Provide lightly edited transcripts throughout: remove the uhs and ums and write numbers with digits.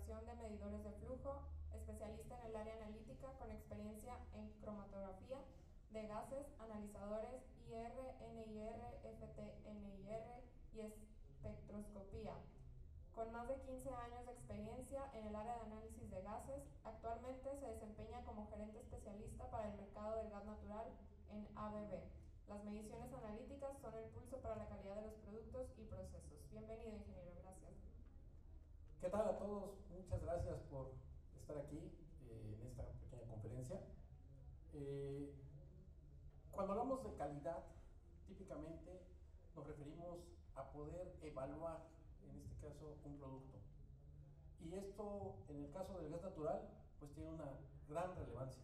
fabricación de medidores de flujo, especialista en el área analítica con experiencia en cromatografía de gases, analizadores IR, NIR, FT-NIR y espectroscopía. Con más de 15 años de experiencia en el área de análisis de gases, actualmente se desempeña como gerente especialista para el mercado del gas natural en ABB. Las mediciones analíticas son el pulso para la calidad de los productos y procesos. Bienvenido, ingeniero. Gracias. ¿Qué tal a todos? Muchas gracias por estar aquí en esta pequeña conferencia. Cuando hablamos de calidad, típicamente nos referimos a poder evaluar, en este caso, un producto. Y esto, en el caso del gas natural, pues tiene una gran relevancia.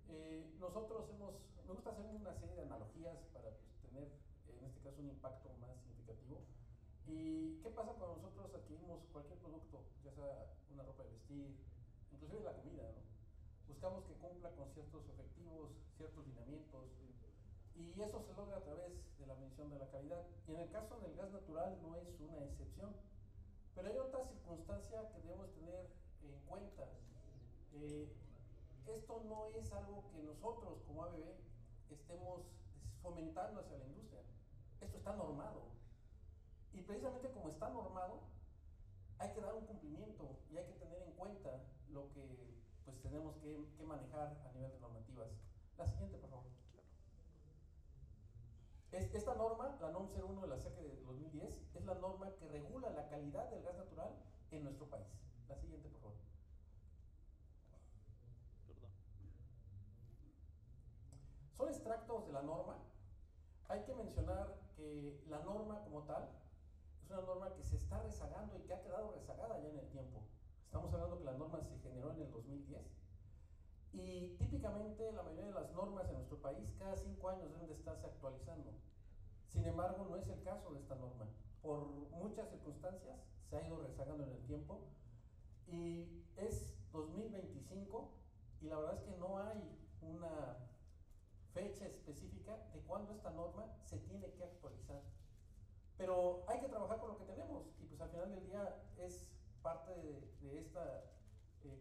Me gusta hacer una serie de analogías para tener, en este caso, un impacto más significativo. ¿Y qué pasa cuando nosotros adquirimos cualquier producto, ya sea una ropa de vestir, inclusive la comida, ¿no? Buscamos que cumpla con ciertos objetivos, ciertos lineamientos, y eso se logra a través de la medición de la calidad. Y en el caso del gas natural no es una excepción. Pero hay otra circunstancia que debemos tener en cuenta. Esto no es algo que nosotros como ABB estemos fomentando hacia la industria. Esto está normado. Y precisamente como está normado, hay que dar un cumplimiento y hay que tener en cuenta lo que pues tenemos que manejar a nivel de normativas. La siguiente, por favor. Esta norma, la NOM 01 de la SEC de 2010, es la norma que regula la calidad del gas natural en nuestro país. La siguiente, por favor. Perdón. Son extractos de la norma. Hay que mencionar que la norma como tal es una norma que se está rezagando y que ha quedado rezagada ya en el tiempo. Estamos hablando que la norma se generó en el 2010 y típicamente la mayoría de las normas en nuestro país cada 5 años deben de estarse actualizando. Sin embargo, no es el caso de esta norma. Por muchas circunstancias se ha ido rezagando en el tiempo y es 2025 y la verdad es que no hay una fecha específica de cuándo esta norma se tiene que actualizar. Pero hay que trabajar con lo que tenemos y pues al final del día es parte de esta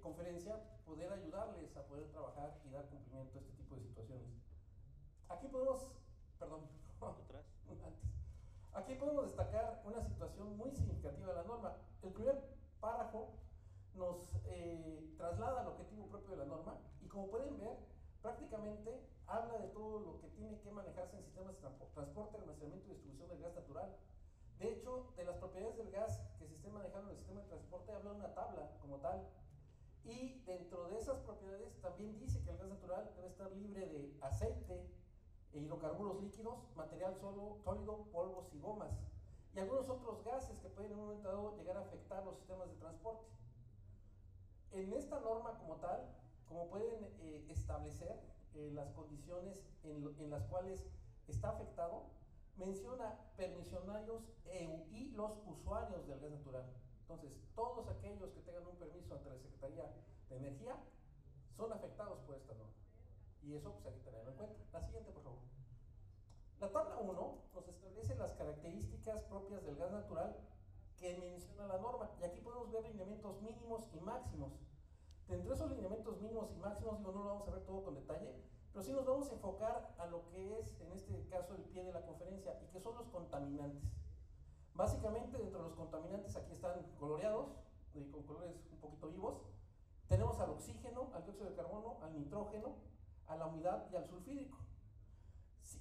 conferencia poder ayudarles a poder trabajar y dar cumplimiento a este tipo de situaciones. Aquí podemos, perdón, ¿Atrás? antes. Aquí podemos destacar una situación muy significativa de la norma. El primer párrafo nos traslada al objetivo propio de la norma y como pueden ver, prácticamente habla de todo lo que tiene que manejarse en sistemas de transporte, almacenamiento y distribución del gas natural. De hecho, de las propiedades del gas que se esté manejando en el sistema de transporte habla una tabla como tal. Y dentro de esas propiedades también dice que el gas natural debe estar libre de aceite, hidrocarburos líquidos, material sólido, polvos y gomas. Y algunos otros gases que pueden en un momento dado llegar a afectar los sistemas de transporte. En esta norma como tal, como pueden establecer las condiciones en las cuales está afectado, menciona permisionarios y los usuarios del gas natural. Entonces, todos aquellos que tengan un permiso ante la Secretaría de Energía son afectados por esta norma. Y eso pues hay que tenerlo en cuenta. La siguiente, por favor. La tabla 1 nos establece las características propias del gas natural que menciona la norma. Y aquí podemos ver lineamientos mínimos y máximos. Dentro de esos lineamientos mínimos y máximos, digo, no lo vamos a ver todo con detalle, pero sí nos vamos a enfocar a lo que es, en este caso, el pie de la conferencia, y que son los contaminantes. Básicamente, dentro de los contaminantes, aquí están coloreados, con colores un poquito vivos. Tenemos al oxígeno, al dióxido de carbono, al nitrógeno, a la humedad y al sulfídrico.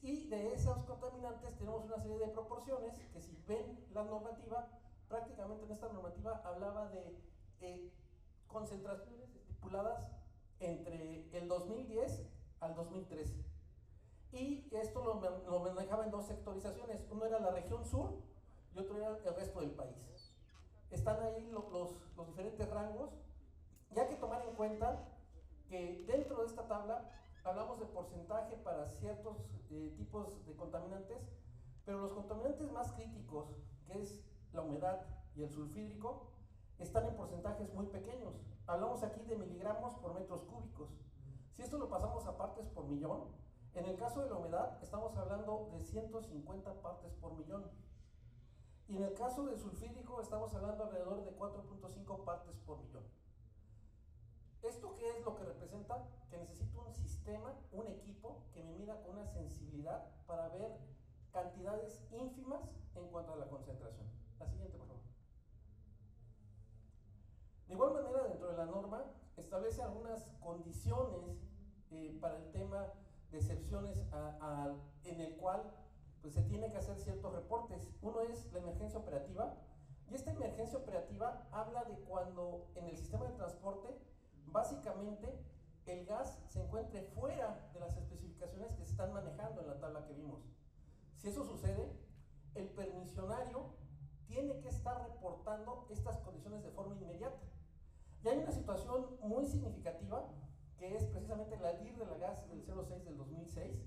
Y de esos contaminantes tenemos una serie de proporciones que, si ven la normativa, prácticamente en esta normativa hablaba de concentraciones estipuladas entre el 2010 al 2013. Y esto lo manejaba en dos sectorizaciones. Uno era la región sur y otro era el resto del país. Están ahí los diferentes rangos. Y hay que tomar en cuenta que dentro de esta tabla hablamos de porcentaje para ciertos tipos de contaminantes, pero los contaminantes más críticos, que es la humedad y el sulfídrico, están en porcentajes muy pequeños. Hablamos aquí de miligramos por metros cúbicos. Si esto lo pasamos a partes por millón, en el caso de la humedad estamos hablando de 150 partes por millón. Y en el caso del sulfídrico estamos hablando alrededor de 4.5 partes por millón. ¿Esto qué es lo que representa? Que necesito un sistema, un equipo que me mida con una sensibilidad para ver cantidades ínfimas en cuanto a la concentración. La siguiente, por favor. De igual manera, dentro de la norma, establece algunas condiciones para el tema de excepciones en el cual pues, se tiene que hacer ciertos reportes. Uno es la emergencia operativa, y esta emergencia operativa habla de cuando en el sistema de transporte básicamente el gas se encuentre fuera de las especificaciones que se están manejando en la tabla que vimos. Si eso sucede, el permisionario tiene que estar reportando estas condiciones de forma inmediata. Y hay una situación muy significativa que es precisamente la DIR de la gas del 06 del 2006.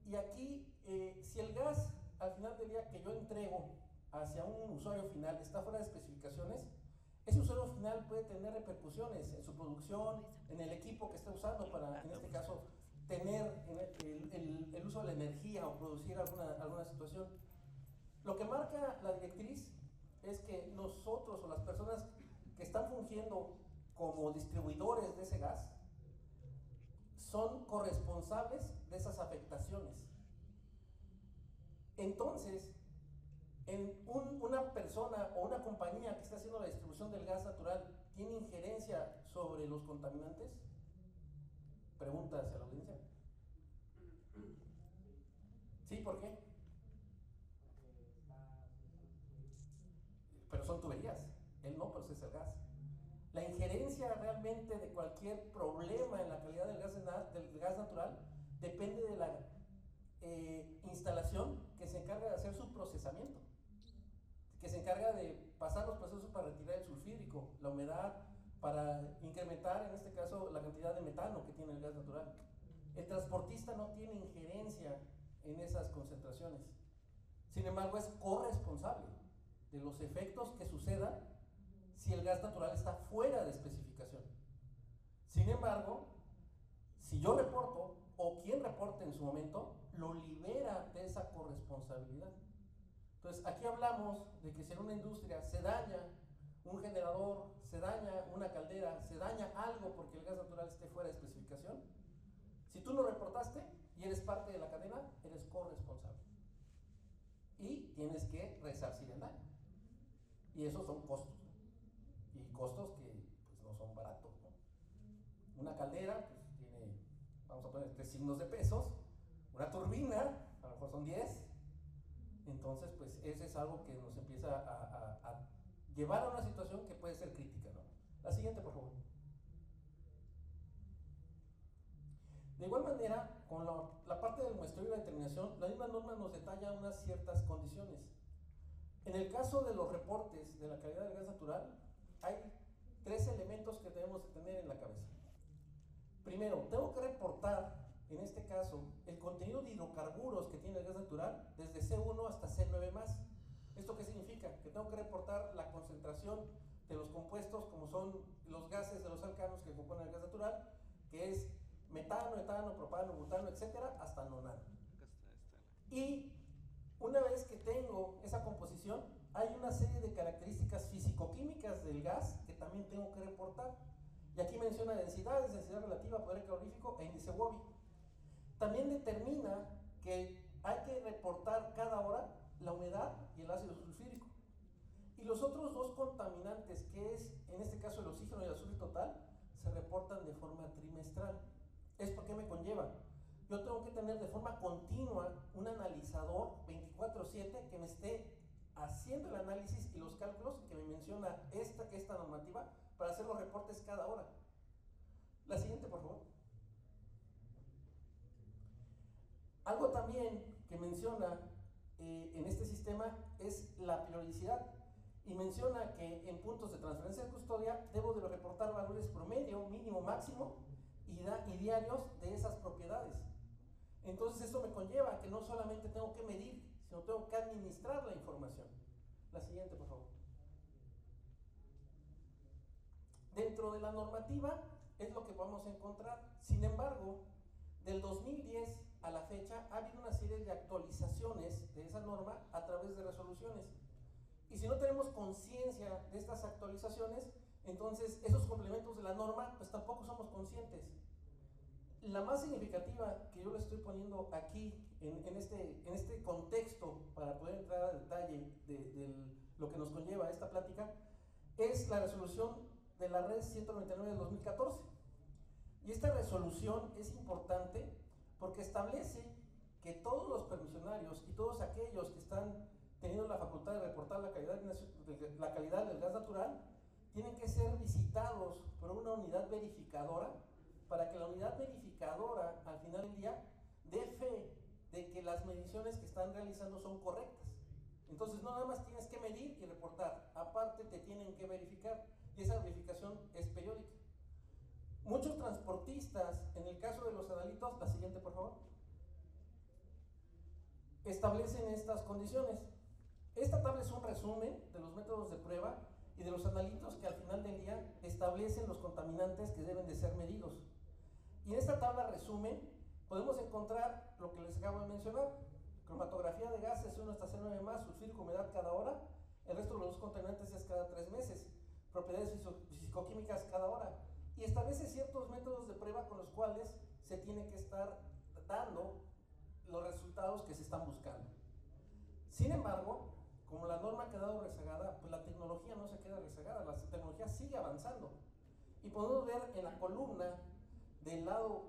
Y aquí, si el gas al final del día que yo entrego hacia un usuario final está fuera de especificaciones, ese usuario final puede tener repercusiones en su producción, en el equipo que esté usando para, en este caso, tener el uso de la energía o producir alguna situación. Lo que marca la directriz es que nosotros o las personas que están fungiendo como distribuidores de ese gas son corresponsables de esas afectaciones. Entonces, una persona o una compañía que está haciendo la distribución del gas natural tiene injerencia sobre los contaminantes. Pregunta hacia la audiencia. ¿Sí? ¿Por qué? Pero son tuberías. Él no procesa el gas. La injerencia realmente de cualquier problema en la calidad del gas natural depende de la instalación que se encarga de hacer su procesamiento, que se encarga de pasar los procesos para retirar el sulfídrico, la humedad, para incrementar en este caso la cantidad de metano que tiene el gas natural. El transportista no tiene injerencia en esas concentraciones. Sin embargo, es corresponsable de los efectos que sucedan si el gas natural está fuera de especificación. Sin embargo, si yo reporto o quien reporte en su momento, lo libera de esa corresponsabilidad. Entonces, aquí hablamos de que si en una industria se daña un generador, se daña una caldera, se daña algo porque el gas natural esté fuera de especificación, si tú lo reportaste y eres parte de la cadena, eres corresponsable. Y tienes que resarcir el daño. Y esos son costos, ¿no? Y costos que pues, no son baratos, ¿no? Una caldera pues, tiene, vamos a poner 3 signos de pesos, una turbina, a lo mejor son 10. Entonces, pues ese es algo que nos empieza a llevar a una situación que puede ser crítica, ¿no? La siguiente, por favor. De igual manera, con la parte del muestreo y la determinación, la misma norma nos detalla unas ciertas condiciones. En el caso de los reportes de la calidad del gas natural, hay 3 elementos que debemos de tener en la cabeza. Primero, tengo que reportar, en este caso, el contenido de hidrocarburos que tiene el gas natural desde C1 hasta C9+. ¿Esto qué significa? Que tengo que reportar la concentración de los compuestos, como son los gases de los alcanos que componen el gas natural, que es metano, etano, propano, butano, etcétera, hasta nonano. Y una vez que tengo esa composición, hay una serie de características físico-químicas del gas que también tengo que reportar. Y aquí menciona densidades, densidad relativa, poder calorífico e índice Wobbe. También determina que hay que reportar cada hora la humedad y el ácido sulfúrico. Y los otros 2 contaminantes, que es en este caso el oxígeno y el azufre total, se reportan de forma trimestral. ¿Esto qué me conlleva? Yo tengo que tener de forma continua un analizador 24/7 que me esté haciendo el análisis y los cálculos que me menciona esta normativa para hacer los reportes cada hora. La siguiente, por favor. Algo también que menciona en este sistema es la periodicidad y menciona que en puntos de transferencia de custodia debo de reportar valores promedio, mínimo, máximo y diarios de esas propiedades. Entonces esto me conlleva que no solamente tengo que medir, sino tengo que administrar la información. La siguiente, por favor. Dentro de la normativa es lo que vamos a encontrar. Sin embargo, del 2010 a la fecha ha habido una serie de actualizaciones de esa norma a través de resoluciones. Y si no tenemos conciencia de estas actualizaciones, entonces esos complementos de la norma, pues tampoco somos conscientes. La más significativa que yo le estoy poniendo aquí, en este contexto, para poder entrar al detalle de lo que nos conlleva esta plática, es la resolución de la Red 199 del 2014. Y esta resolución es importante porque establece que todos los permisionarios y todos aquellos que están teniendo la facultad de reportar la calidad del gas natural tienen que ser visitados por una unidad verificadora para que la unidad verificadora al final del día dé fe de que las mediciones que están realizando son correctas. Entonces no nada más tienes que medir y reportar, aparte te tienen que verificar y esa verificación es periódica. Muchos transportistas, en el caso de los analitos, la siguiente por favor, establecen estas condiciones. Esta tabla es un resumen de los métodos de prueba y de los analitos que al final del día establecen los contaminantes que deben de ser medidos. Y en esta tabla resumen podemos encontrar lo que les acabo de mencionar: cromatografía de gases 1 hasta C9 más, sulfúrico, humedad cada hora, el resto de los contaminantes es cada 3 meses, propiedades fisicoquímicas cada hora, y establece ciertos métodos de prueba con los cuales se tiene que estar dando los resultados que se están buscando. Sin embargo, como la norma ha quedado rezagada, pues la tecnología no se queda rezagada, la tecnología sigue avanzando. Y podemos ver en la columna del lado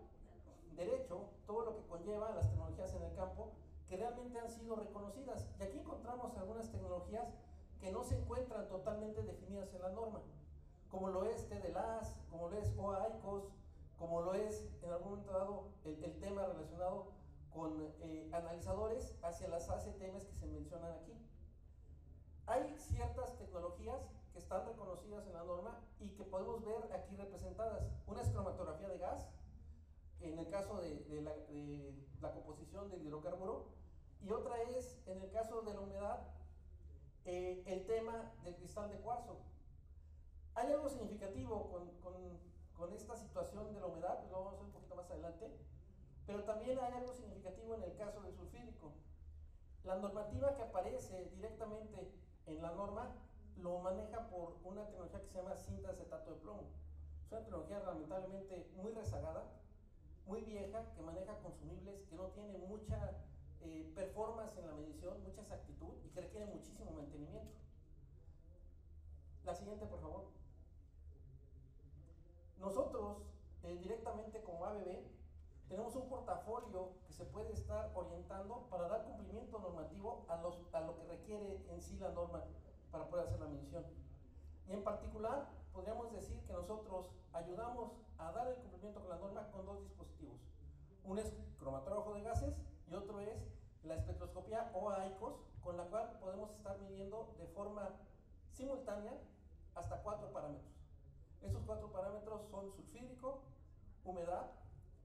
derecho todo lo que conlleva las tecnologías en el campo que realmente han sido reconocidas. Y aquí encontramos algunas tecnologías que no se encuentran totalmente definidas en la norma, como lo es TDLAS, como lo es OAICOS, como lo es en algún momento dado el tema relacionado con analizadores hacia las ACTMs que se mencionan aquí. Hay ciertas tecnologías que están reconocidas en la norma y que podemos ver aquí representadas. Una es cromatografía de gas, en el caso de la composición del hidrocarburo, y otra es, en el caso de la humedad, el tema del cristal de cuarzo. Hay algo significativo con esta situación de la humedad, pues lo vamos a ver un poquito más adelante, pero también hay algo significativo en el caso del sulfídrico. La normativa que aparece directamente en la norma lo maneja por una tecnología que se llama cinta de acetato de plomo. Es una tecnología lamentablemente muy rezagada, muy vieja, que maneja consumibles, que no tiene mucha performance en la medición, mucha exactitud y que requiere muchísimo mantenimiento. La siguiente, por favor. Nosotros, directamente como ABB, tenemos un portafolio que se puede estar orientando para dar cumplimiento normativo a lo que requiere en sí la norma para poder hacer la medición. Y en particular, podríamos decir que nosotros ayudamos a dar el cumplimiento con la norma con dos dispositivos. Uno es cromatógrafo de gases y otro es la espectroscopía o AICOS, con la cual podemos estar midiendo de forma simultánea hasta 4 parámetros. Estos 4 parámetros son sulfídrico, humedad,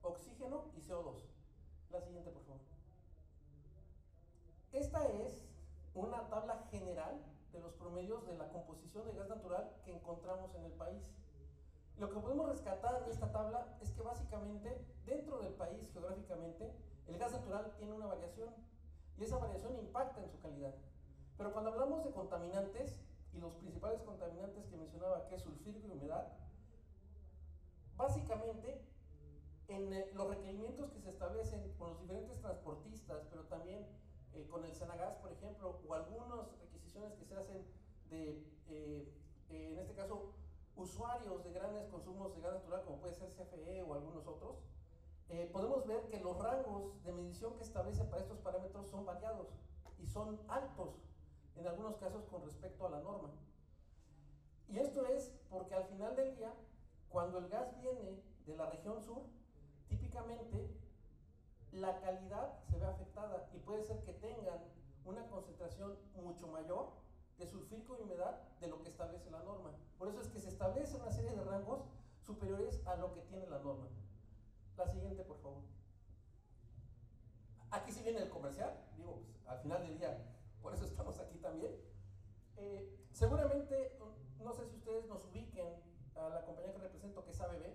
oxígeno y CO2. La siguiente, por favor. Esta es una tabla general de los promedios de la composición de gas natural que encontramos en el país. Lo que podemos rescatar de esta tabla es que básicamente dentro del país geográficamente el gas natural tiene una variación y esa variación impacta en su calidad. Pero cuando hablamos de contaminantes y los principales contaminantes que mencionaba, que es sulfídrico y humedad, básicamente en los requerimientos que se establecen con los diferentes transportistas, pero también con el Senagas, por ejemplo, o algunas requisiciones que se hacen de, en este caso, usuarios de grandes consumos de gas natural, como puede ser CFE o algunos otros, podemos ver que los rangos de medición que establece para estos parámetros son variados y son altos, en algunos casos con respecto a la norma. Y esto es porque al final del día, cuando el gas viene de la región sur, típicamente la calidad se ve afectada y puede ser que tengan una concentración mucho mayor de sulfídrico y humedad de lo que establece la norma. Por eso es que se establece una serie de rangos superiores a lo que tiene la norma. La siguiente, por favor. Aquí sí viene el comercial, digo, pues, al final del día, por eso estamos aquí también. Seguramente, no sé si ustedes nos ubiquen a la compañía que represento, que es ABB.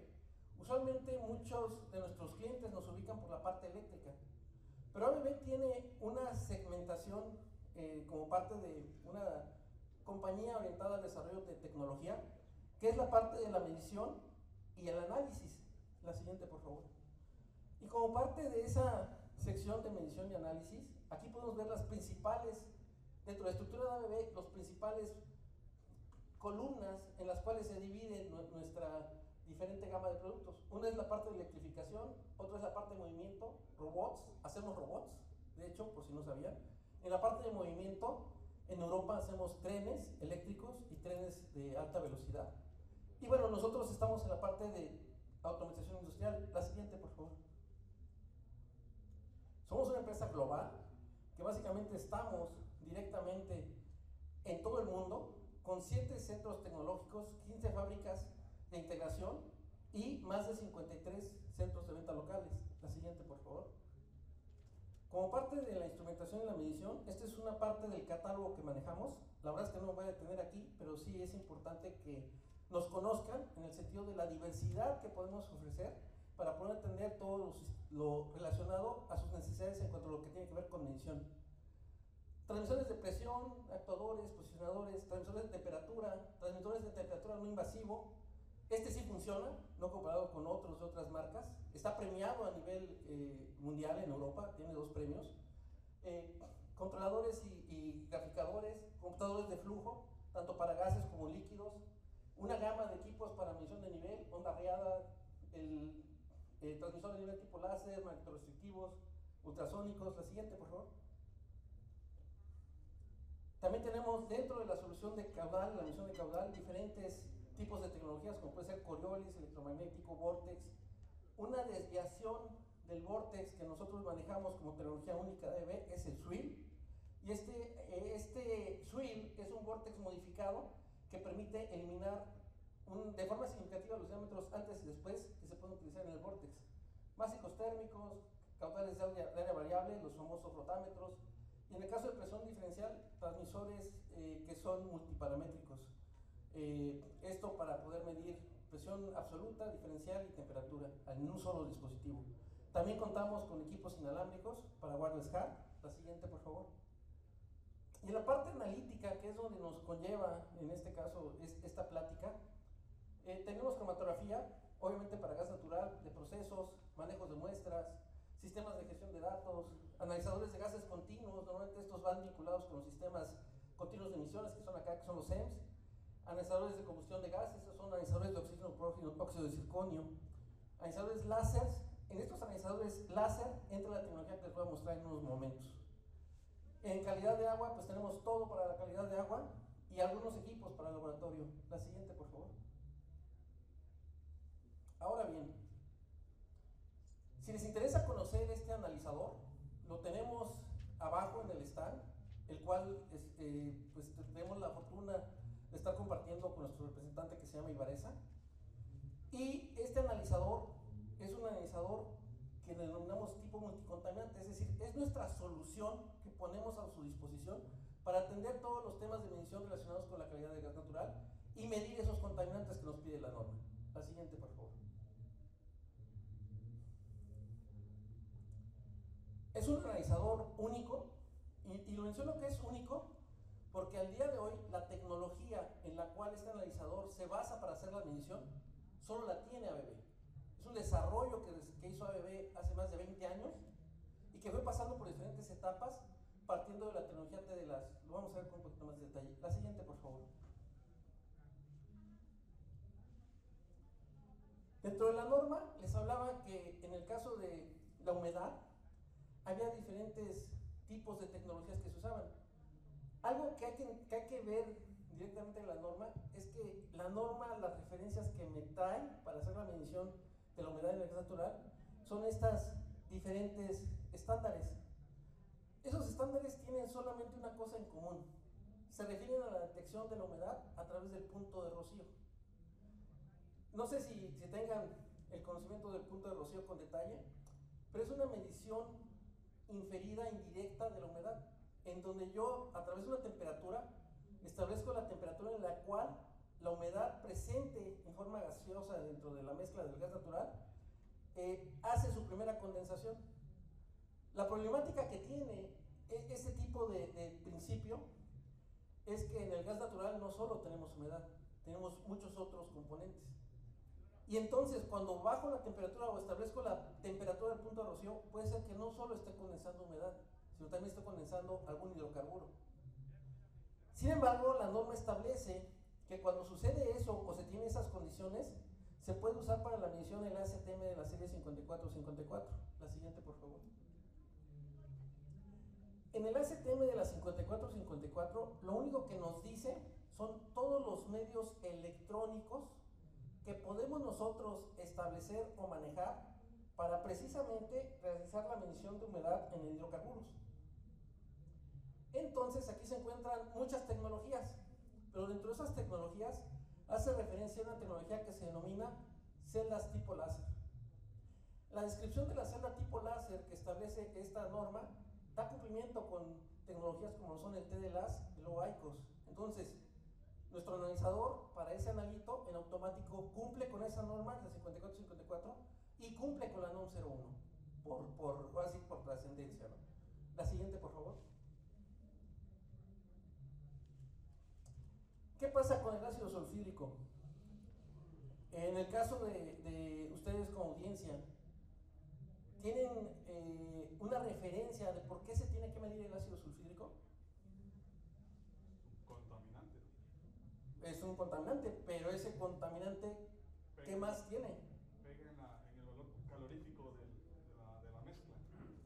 Usualmente muchos de nuestros clientes nos ubican por la parte eléctrica, pero ABB tiene una segmentación como parte de compañía orientada al desarrollo de tecnología, que es la parte de la medición y el análisis. La siguiente, por favor. Y como parte de esa sección de medición y análisis, aquí podemos ver las principales, dentro de la estructura de ABB, los principales columnas en las cuales se divide nuestra diferente gama de productos. Una es la parte de electrificación, otra es la parte de movimiento, robots, hacemos robots, de hecho, por si no sabían. En la parte de movimiento, en Europa hacemos trenes eléctricos y trenes de alta velocidad. Y bueno, nosotros estamos en la parte de automatización industrial. La siguiente, por favor. Somos una empresa global que básicamente estamos directamente en todo el mundo con 7 centros tecnológicos, 15 fábricas de integración y más de 53 centros de venta locales. La siguiente, por favor. Como parte de la instrumentación y la medición, esta es una parte del catálogo que manejamos. La verdad es que no me voy a detener aquí, pero sí es importante que nos conozcan en el sentido de la diversidad que podemos ofrecer para poder atender todo lo relacionado a sus necesidades en cuanto a lo que tiene que ver con medición. Transmisores de presión, actuadores, posicionadores, transmisores de temperatura no invasivo. Este sí funciona, no comparado con otros de otras marcas. Está premiado a nivel mundial en Europa, tiene 2 premios. Controladores y graficadores, computadores de flujo, tanto para gases como líquidos. Una gama de equipos para medición de nivel, onda riada, el transmisor de nivel tipo láser, magnetorestrictivos, ultrasónicos. La siguiente, por favor. También tenemos dentro de la solución de caudal, la medición de caudal, diferentes tipos de tecnologías como puede ser Coriolis, electromagnético, Vortex. Una desviación del Vortex que nosotros manejamos como tecnología única de ABB es el SWIL. Y este SWIL es un Vortex modificado que permite eliminar de forma significativa los diámetros antes y después que se pueden utilizar en el Vortex. Másicos térmicos, caudales de área variable, los famosos rotámetros. Y en el caso de presión diferencial, transmisores que son multiparamétricos. Esto para poder medir presión absoluta, diferencial y temperatura en un solo dispositivo. También contamos con equipos inalámbricos para wireless HART. La siguiente, por favor. Y en la parte analítica, que es donde nos conlleva, en este caso, esta plática, tenemos cromatografía, obviamente para gas natural, de procesos, manejos de muestras, sistemas de gestión de datos, analizadores de gases continuos. Normalmente estos van vinculados con los sistemas continuos de emisiones, que son acá, que son los SEMS. Analizadores de combustión de gases, estos son analizadores de oxígeno, óxido de circonio. Analizadores láser. En estos analizadores láser entra la tecnología que les voy a mostrar en unos momentos. En calidad de agua, pues tenemos todo para la calidad de agua y algunos equipos para el laboratorio. La siguiente, por favor. Ahora bien, si les interesa conocer este analizador, lo tenemos abajo en el stand, el cual pues tenemos la fortuna de estar compartiendo con nuestro representante que se llama Ibareza. Y este analizador es un analizador que denominamos tipo multicontaminante, es decir, es nuestra solución que ponemos a su disposición para atender todos los temas de medición relacionados con la calidad de gas natural y medir esos contaminantes que nos pide la norma. La siguiente, por favor. Es un analizador único, y lo menciono que es único porque al día de hoy la tecnología en la cual este analizador se basa para hacer la medición solo la tiene ABB. Es un desarrollo que hizo ABB hace más de 20 años y que fue pasando por diferentes etapas partiendo de la tecnología TDLAS. Lo vamos a ver con un poquito más de detalle. La siguiente, por favor. Dentro de la norma les hablaba que en el caso de la humedad había diferentes tipos de tecnologías que se usaban. Algo que hay que ver directamente en la norma es que la norma, las referencias que me trae para hacer la medición de la humedad en el gas natural son estas diferentes estándares. Esos estándares tienen solamente una cosa en común. Se refieren a la detección de la humedad a través del punto de rocío. No sé si tengan el conocimiento del punto de rocío con detalle, pero es una medición inferida, indirecta de la humedad, en donde yo, a través de una temperatura, establezco la temperatura en la cual la humedad presente en forma gaseosa dentro de la mezcla del gas natural hace su primera condensación. La problemática que tiene este tipo de principio es que en el gas natural no solo tenemos humedad, tenemos muchos otros componentes. Y entonces, cuando bajo la temperatura o establezco la temperatura del punto de rocío, puede ser que no solo esté condensando humedad, sino también esté condensando algún hidrocarburo. Sin embargo, la norma establece que cuando sucede eso o se tiene esas condiciones, se puede usar para la medición el ASTM de la serie 5454. La siguiente, por favor. En el ASTM de la 5454, lo único que nos dice son todos los medios electrónicos que podemos nosotros establecer o manejar para precisamente realizar la medición de humedad en hidrocarburos. Entonces aquí se encuentran muchas tecnologías, pero dentro de esas tecnologías hace referencia a una tecnología que se denomina celdas tipo láser. La descripción de la celda tipo láser que establece esta norma da cumplimiento con tecnologías como son el TDLAS y el ICOS. Entonces, nuestro analizador para ese analito en automático cumple con esa norma, la 5454, y cumple con la NOM 01, por trascendencia, ¿no? La siguiente, por favor. ¿Qué pasa con el ácido sulfídrico? En el caso de ustedes como audiencia, ¿tienen una referencia de por qué se tiene que medir el ácido sulfídrico? Contaminante. Es un contaminante, pero ese contaminante, ¿qué más tiene? Pega en el valor calorífico de la mezcla.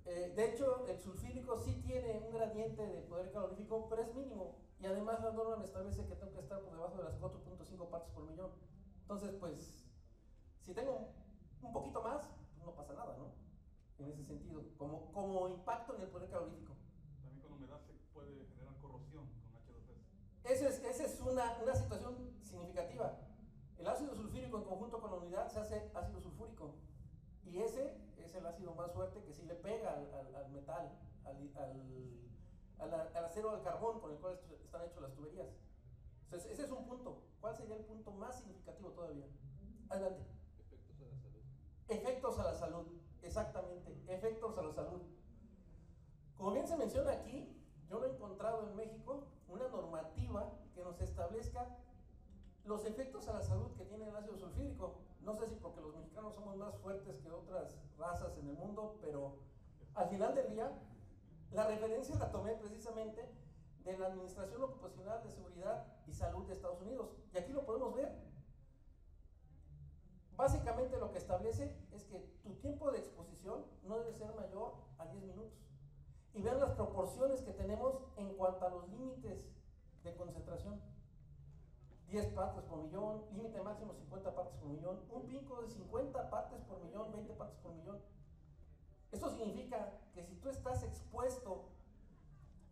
De hecho, el sulfídrico sí tiene un gradiente de poder calorífico, pero es mínimo. Y además la norma me establece que tengo que estar por debajo de las 4.5 partes por millón. Entonces, pues, si tengo un poquito más, pues no pasa nada, ¿no? En ese sentido, como impacto en el poder calorífico. También con humedad se puede generar corrosión con H2S. Esa es una situación significativa. El ácido sulfúrico en conjunto con la unidad se hace ácido sulfúrico. Y ese es el ácido más fuerte que sí le pega al metal, al acero, al carbón con el cual están hechas las tuberías. Entonces, ese es un punto. ¿Cuál sería el punto más significativo todavía? Adelante. Efectos a la salud. Efectos a la salud, exactamente, efectos a la salud. Como bien se menciona aquí, yo no he encontrado en México una normativa que nos establezca los efectos a la salud que tiene el ácido sulfídrico. No sé si porque los mexicanos somos más fuertes que otras razas en el mundo, pero al final del día, la referencia la tomé precisamente de la Administración Ocupacional de Seguridad y Salud de Estados Unidos. Y aquí lo podemos ver. Básicamente lo que establece es que tu tiempo de exposición no debe ser mayor a 10 minutos. Y vean las proporciones que tenemos en cuanto a los límites de concentración. 10 partes por millón, límite máximo 50 partes por millón, un pico de 50 partes por millón, 20 partes por millón. Esto significa que si tú estás expuesto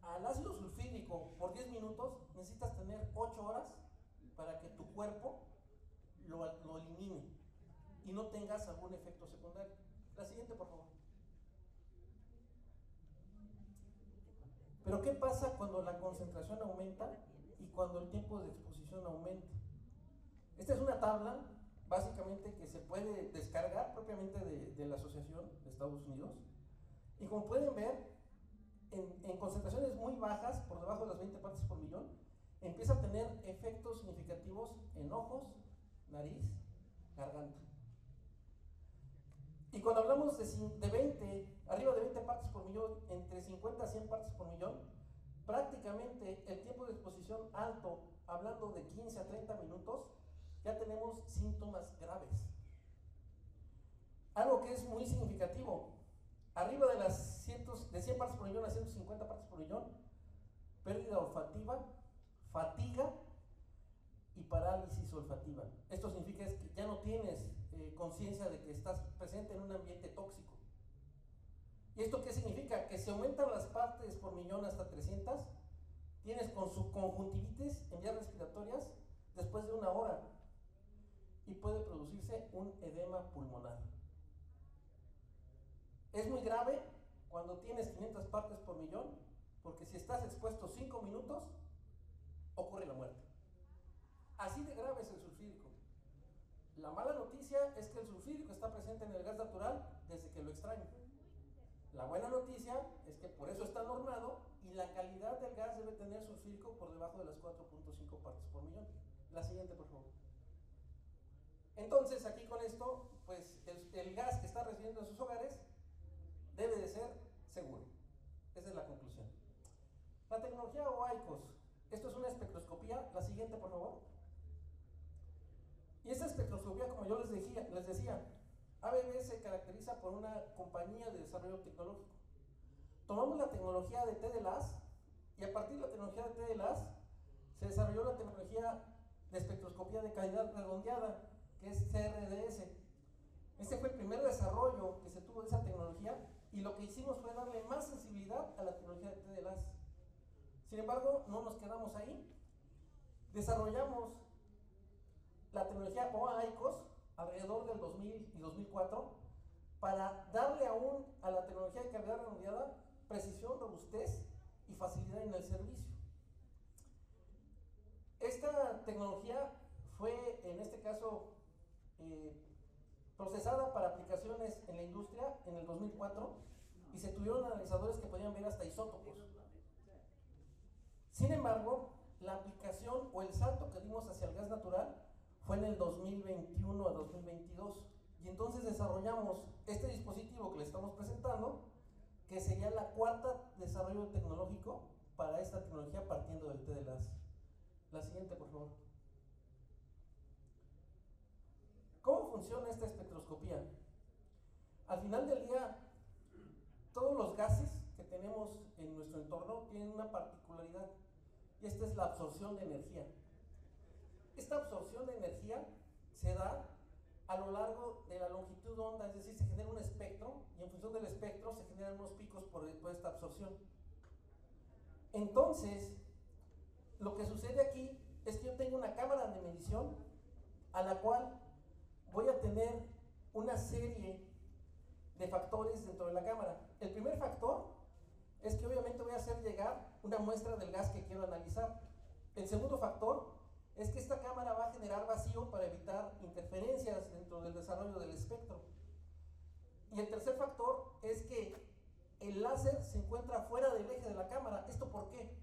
al ácido sulfídrico por 10 minutos, necesitas tener 8 horas para que tu cuerpo lo elimine y no tengas algún efecto secundario. La siguiente, por favor. Pero ¿qué pasa cuando la concentración aumenta y cuando el tiempo de exposición aumenta? Esta es una tabla, básicamente, que se puede descargar propiamente de la Asociación de Estados Unidos. Y como pueden ver, en concentraciones muy bajas, por debajo de las 20 partes por millón, empieza a tener efectos significativos en ojos, nariz, garganta. Y cuando hablamos de 20, arriba de 20 partes por millón, entre 50 a 100 partes por millón, prácticamente el tiempo de exposición alto, hablando de 15 a 30 minutos, ya tenemos síntomas graves. Algo que es muy significativo, arriba de 100 partes por millón a 150 partes por millón, pérdida olfativa, fatiga y parálisis olfativa. Esto significa que ya no tienes conciencia de que estás presente en un ambiente tóxico. ¿Y esto qué significa? Que si aumentan las partes por millón hasta 300, tienes con su conjuntivitis en vías respiratorias después de 1 hora y puede producirse un edema pulmonar. Es muy grave cuando tienes 500 partes por millón, porque si estás expuesto 5 minutos, ocurre la muerte. Así de grave es el sulfídrico. La mala noticia es que el sulfídrico está presente en el gas natural desde que lo extraen. La buena noticia es que por eso está normado y la calidad del gas debe tener sulfúrico por debajo de las 4.5 partes por millón. La siguiente, por favor. Entonces, aquí con esto, pues el gas que está recibiendo en sus hogares debe de ser seguro. Esa es la conclusión. La tecnología OAICOS. Esto es una espectroscopía. La siguiente, por favor. Y esta espectroscopía, como yo les decía, ABB se caracteriza por una compañía de desarrollo tecnológico. Tomamos la tecnología de TDLAS y a partir de la tecnología de TDLAS se desarrolló la tecnología de espectroscopía de calidad redondeada, que es CRDS. Este fue el primer desarrollo que se tuvo de esa tecnología y lo que hicimos fue darle más sensibilidad a la tecnología de TDLAS. Sin embargo, no nos quedamos ahí. Desarrollamos la tecnología OAICOS alrededor del 2000 y 2004 para darle aún a la tecnología de calidad redondeada precisión, robustez y facilidad en el servicio. Esta tecnología fue, en este caso, procesada para aplicaciones en la industria en el 2004 y se tuvieron analizadores que podían ver hasta isótopos. Sin embargo, la aplicación o el salto que dimos hacia el gas natural fue en el 2021 a 2022 y entonces desarrollamos este dispositivo que les estamos presentando, que sería la cuarta desarrollo tecnológico para esta tecnología partiendo del TDLAS. La siguiente, por favor. ¿Cómo funciona esta espectroscopía? Al final del día, todos los gases que tenemos en nuestro entorno tienen una particularidad y esta es la absorción de energía. Esta absorción de energía se da a lo largo de la longitud de onda, es decir, se genera un espectro y en función del espectro se generan unos picos por esta absorción. Entonces, lo que sucede aquí es que yo tengo una cámara de medición a la cual voy a tener una serie de factores dentro de la cámara. El primer factor es que obviamente voy a hacer llegar una muestra del gas que quiero analizar. El segundo factor es que esta cámara va a generar vacío para evitar interferencias dentro del desarrollo del espectro. Y el tercer factor es que el láser se encuentra fuera del eje de la cámara. ¿Esto por qué?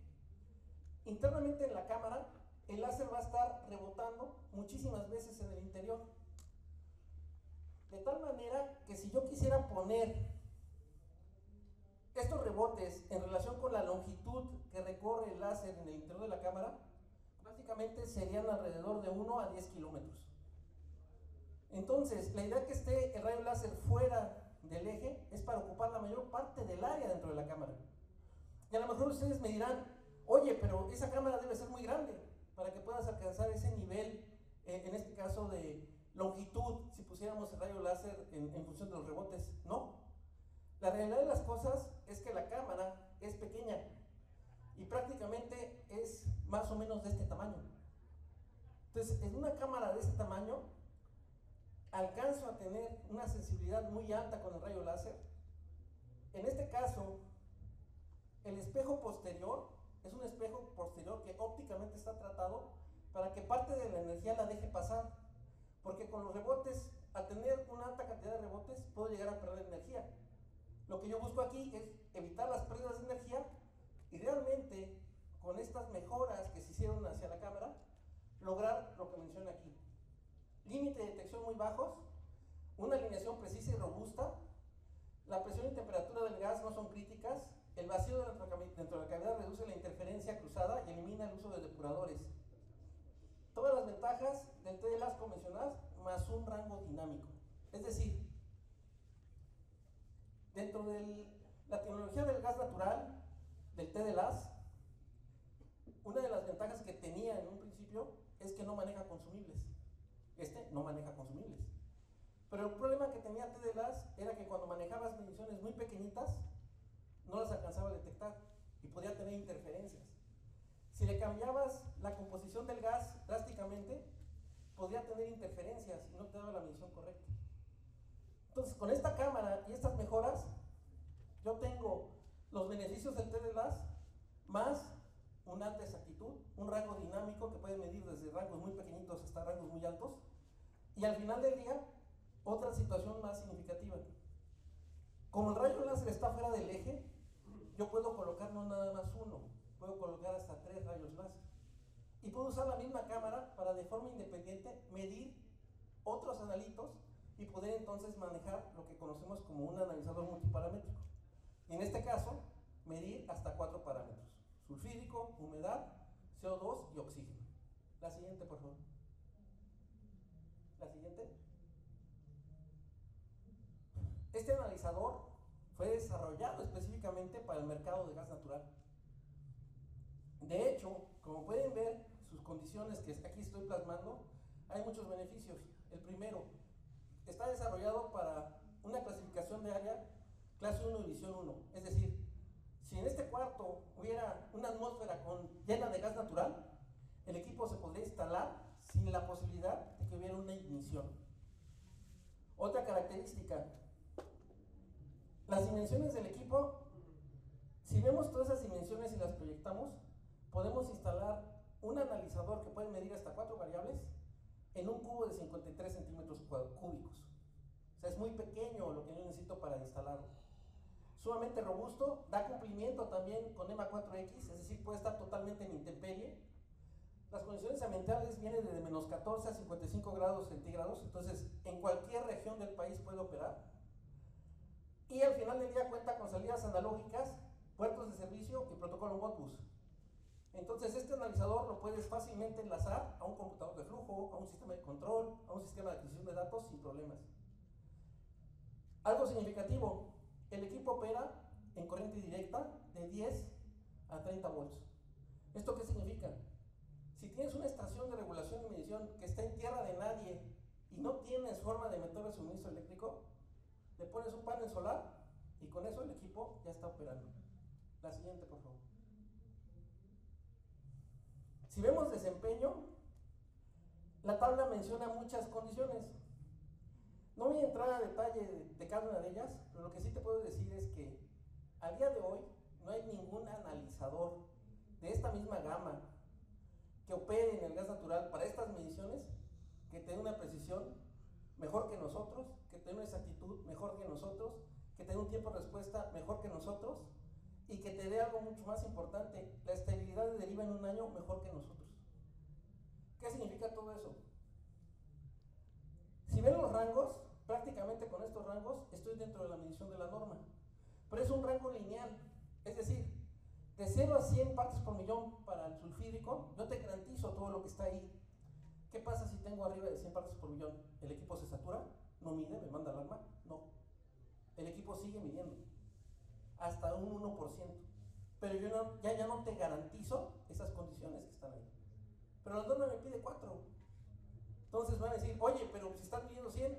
Internamente en la cámara, el láser va a estar rebotando muchísimas veces en el interior. De tal manera que si yo quisiera poner estos rebotes en relación con la longitud que recorre el láser en el interior de la cámara, básicamente serían alrededor de 1 a 10 kilómetros. Entonces, la idea que esté el rayo láser fuera del eje es para ocupar la mayor parte del área dentro de la cámara. Y a lo mejor ustedes me dirán, oye, pero esa cámara debe ser muy grande para que puedas alcanzar ese nivel, en este caso de longitud, si pusiéramos el rayo láser en función de los rebotes. No. La realidad de las cosas es que la cámara es pequeña y prácticamente es más o menos de este tamaño. Entonces, en una cámara de este tamaño, alcanzo a tener una sensibilidad muy alta con el rayo láser. En este caso, el espejo posterior es un espejo posterior que ópticamente está tratado para que parte de la energía la deje pasar, porque con los rebotes, al tener una alta cantidad de rebotes, puedo llegar a perder energía. Lo que yo busco aquí es evitar las pérdidas de energía y realmente, con estas mejoras que se hicieron hacia la cámara, lograr lo que menciona aquí. Límite de detección muy bajos, una alineación precisa y robusta, la presión y temperatura del gas no son críticas, el vacío dentro de la cavidad reduce la interferencia cruzada y elimina el uso de depuradores. Todas las ventajas del TDLAS convencional más un rango dinámico. Es decir, dentro de la tecnología del gas natural, del TDLAS, una de las ventajas que tenía en un principio es que no maneja consumibles. Este no maneja consumibles. Pero el problema que tenía TDLAS era que cuando manejabas mediciones muy pequeñitas, no las alcanzaba a detectar y podía tener interferencias. Si le cambiabas la composición del gas drásticamente, podría tener interferencias y no te daba la medición correcta. Entonces, con esta cámara y estas mejoras, yo tengo los beneficios del TDLAS más una alta exactitud, un rango dinámico que puede medir desde rangos muy pequeñitos hasta rangos muy altos, y al final del día, otra situación más significativa. Como el rayo láser está fuera del eje, yo puedo colocar no nada más uno, puedo colocar hasta 3 rayos láser. Y puedo usar la misma cámara para de forma independiente medir otros analitos y poder entonces manejar lo que conocemos como un analizador multiparamétrico. Y en este caso, medir hasta 4 parámetros: sulfídrico, humedad, CO2 y oxígeno. La siguiente, por favor. La siguiente. Este analizador fue desarrollado específicamente para el mercado de gas natural. De hecho, como pueden ver, sus condiciones que aquí estoy plasmando, hay muchos beneficios. El primero, está desarrollado para una clasificación de área clase 1 división 1. Es decir, si en este cuarto hubiera una atmósfera llena de gas natural, el equipo se podría instalar sin la posibilidad de que hubiera una ignición. Otra característica, las dimensiones del equipo, si vemos todas esas dimensiones y las proyectamos, podemos instalar un analizador que puede medir hasta 4 variables en un cubo de 53 centímetros cúbicos. O sea, es muy pequeño lo que yo necesito para instalarlo. Sumamente robusto, da cumplimiento también con EMA 4X, es decir, puede estar totalmente en intemperie. Las condiciones ambientales vienen desde menos 14 a 55 grados centígrados, entonces en cualquier región del país puede operar. Y al final del día cuenta con salidas analógicas, puertos de servicio y protocolo Modbus. Entonces este analizador lo puedes fácilmente enlazar a un computador de flujo, a un sistema de control, a un sistema de adquisición de datos sin problemas. Algo significativo, el equipo opera en corriente directa de 10 a 30 volts. ¿Esto qué significa? Si tienes una estación de regulación y medición que está en tierra de nadie y no tienes forma de meterle suministro eléctrico, le pones un panel solar y con eso el equipo ya está operando. La siguiente, por favor. Si vemos desempeño, la tabla menciona muchas condiciones. No voy a entrar a detalle de cada una de ellas, pero lo que sí te puedo decir es que a día de hoy no hay ningún analizador de esta misma gama que opere en el gas natural para estas mediciones que tenga una precisión mejor que nosotros, que tenga una exactitud mejor que nosotros, que tenga un tiempo de respuesta mejor que nosotros y que te dé algo mucho más importante, la estabilidad de deriva en un año mejor que nosotros. ¿Qué significa todo eso? Si ven los rangos, prácticamente con estos rangos estoy dentro de la medición de la norma, pero es un rango lineal, es decir, de 0 a 100 partes por millón para el sulfídrico, yo te garantizo todo lo que está ahí. ¿Qué pasa si tengo arriba de 100 partes por millón? ¿El equipo se satura? ¿No mide? ¿Me manda alarma? No. El equipo sigue midiendo hasta un 1%, pero yo ya no te garantizo esas condiciones que están ahí. Pero la norma me pide 4. Entonces van a decir, oye, pero si están midiendo 100,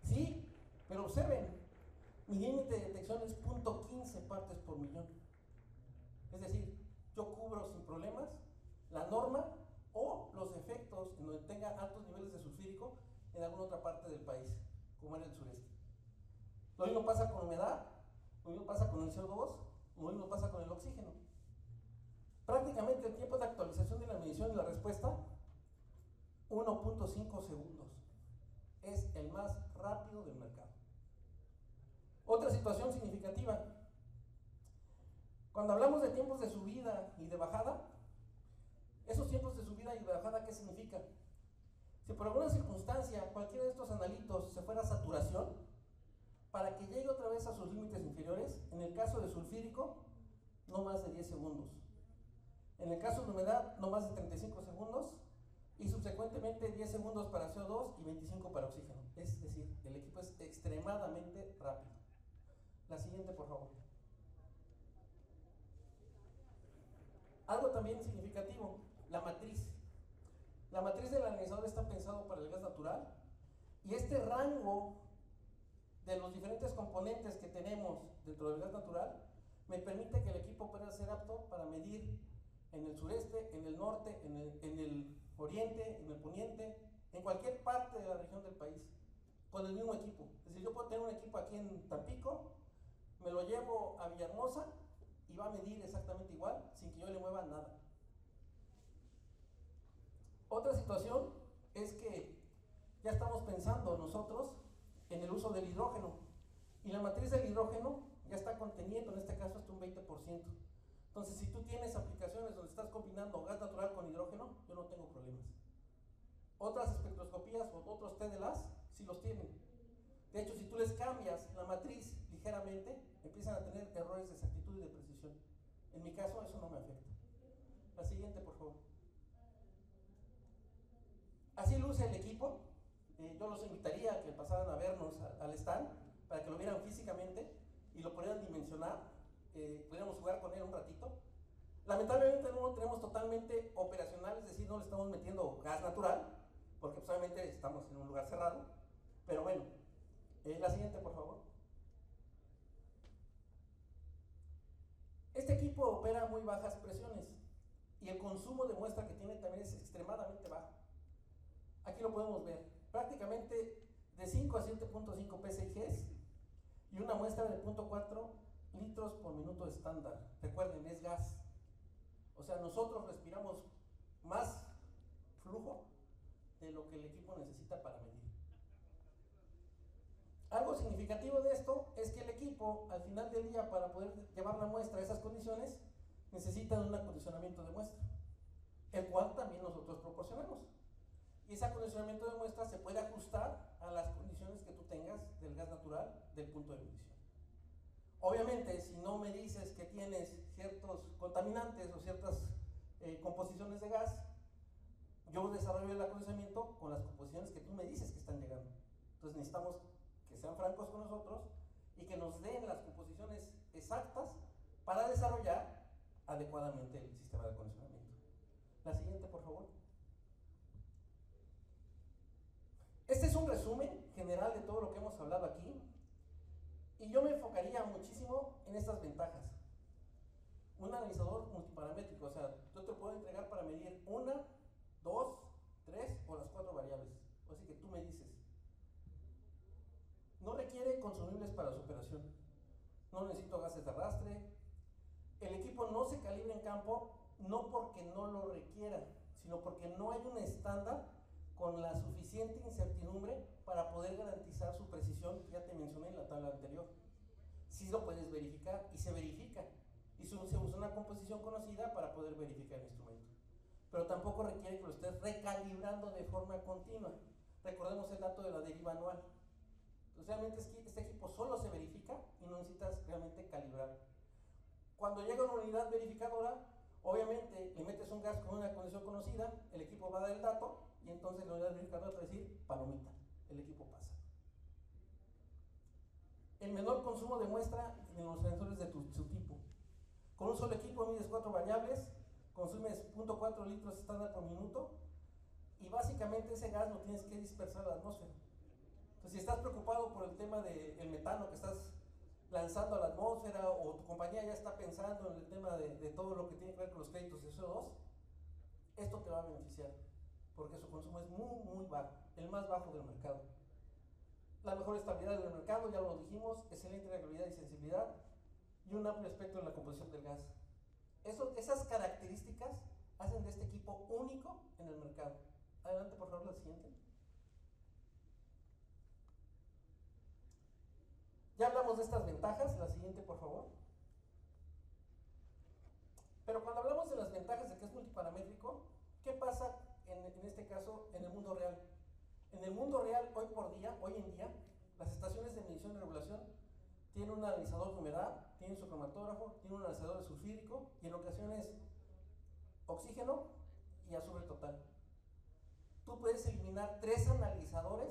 sí, pero observen, mi límite de detección es 0.15 partes por millón. Es decir, yo cubro sin problemas la norma o los efectos en donde tenga altos niveles de sulfídrico en alguna otra parte del país, como en el sureste. Lo mismo pasa con humedad, lo mismo pasa con el CO2, lo mismo pasa con el oxígeno. Prácticamente el tiempo de actualización de la medición y la respuesta, 1.5 segundos. Es el más rápido del mercado. Otra situación significativa. Cuando hablamos de tiempos de subida y de bajada, esos tiempos de subida y de bajada, ¿qué significa? Si por alguna circunstancia cualquiera de estos analitos se fuera a saturación, para que llegue otra vez a sus límites inferiores, en el caso de sulfídrico, no más de 10 segundos. En el caso de humedad, no más de 35 segundos, y subsecuentemente 10 segundos para CO2 y 25 para oxígeno. Es decir, el equipo es extremadamente rápido. La siguiente, por favor. Algo también significativo, la matriz. La matriz del analizador está pensado para el gas natural y este rango de los diferentes componentes que tenemos dentro del gas natural me permite que el equipo pueda ser apto para medir en el sureste, en el norte, en el oriente, en el poniente, en cualquier parte de la región del país, con el mismo equipo. Es decir, yo puedo tener un equipo aquí en Tampico, me lo llevo a Villahermosa y va a medir exactamente igual, sin que yo le mueva nada. Otra situación es que ya estamos pensando nosotros en el uso del hidrógeno, y la matriz del hidrógeno ya está conteniendo, en este caso hasta un 20%. Entonces, si tú tienes aplicaciones donde estás combinando gas natural con hidrógeno, yo no tengo problemas. Otras espectroscopías o otros TDLAs sí los tienen. De hecho, si tú les cambias la matriz ligeramente, empiezan a tener errores de exactitud y de precisión. En mi caso, eso no me afecta. La siguiente, por favor. Así luce el equipo. Yo los invitaría a que pasaran a vernos al stand para que lo vieran físicamente y lo pudieran dimensionar. Pudiéramos jugar con él un ratito. Lamentablemente no lo tenemos totalmente operacional, es decir, no le estamos metiendo gas natural, porque pues, obviamente estamos en un lugar cerrado. Pero bueno, la siguiente, por favor. Este equipo opera a muy bajas presiones y el consumo de muestra que tiene también es extremadamente bajo. Aquí lo podemos ver, prácticamente de 5 a 7.5 PSIGs y una muestra de 0.4 litros por minuto estándar. Recuerden, es gas. O sea, nosotros respiramos más flujo de lo que el equipo necesita para medir. Algo significativo de esto es que el equipo, al final del día, para poder llevar la muestra a esas condiciones, necesita un acondicionamiento de muestra, el cual también nosotros proporcionamos. Y ese acondicionamiento de muestra se puede ajustar a las condiciones que tú tengas del gas natural del punto de medición. Obviamente, si no me dices que tienes ciertos contaminantes o ciertas composiciones de gas, yo desarrollo el acondicionamiento con las composiciones que tú me dices que están llegando. Entonces necesitamos que sean francos con nosotros y que nos den las composiciones exactas para desarrollar adecuadamente el sistema de acondicionamiento. La siguiente, por favor. Este es un resumen general de todo lo que hemos hablado aquí y yo me enfocaría muchísimo en estas ventajas. Un analizador multiparamétrico, o sea, yo te puedo entregar para medir 1, 2, 3 o las 4 variables. Así que tú me dices. No requiere consumibles para su operación. No necesito gases de arrastre. El equipo no se calibra en campo, no porque no lo requiera, sino porque no hay un estándar con la suficiente incertidumbre para poder garantizar su precisión, que ya te mencioné en la tabla anterior. Sí lo puedes verificar y se verifica. Y se usa una composición conocida para poder verificar el instrumento. Pero tampoco requiere que lo estés recalibrando de forma continua. Recordemos el dato de la deriva anual. Realmente este equipo solo se verifica y no necesitas realmente calibrar. Cuando llega una unidad verificadora, obviamente le metes un gas con una condición conocida, el equipo va a dar el dato y entonces la unidad verificadora te va a decir palomita, el equipo pasa. El menor consumo de muestra en los sensores de su tipo. Con un solo equipo mides 4 variables, consumes 0.4 litros estándar por minuto y básicamente ese gas lo tienes que dispersar a la atmósfera. Entonces, si estás preocupado por el tema del metano que estás lanzando a la atmósfera o tu compañía ya está pensando en el tema de todo lo que tiene que ver con los créditos de CO2, esto te va a beneficiar porque su consumo es muy, muy bajo, el más bajo del mercado. La mejor estabilidad del mercado, ya lo dijimos, excelente regularidad y sensibilidad y un amplio espectro en la composición del gas. Esas características hacen de este equipo único en el mercado. Adelante, por favor, la siguiente. Ya hablamos de estas ventajas, la siguiente, por favor. Pero cuando hablamos de las ventajas de que es multiparamétrico, ¿qué pasa en este caso en el mundo real? En el mundo real, hoy en día, las estaciones de medición y regulación tienen un analizador de humedad, tienen su cromatógrafo, tienen un analizador de sulfídrico y en ocasiones oxígeno y azufre total. Tú puedes eliminar 3 analizadores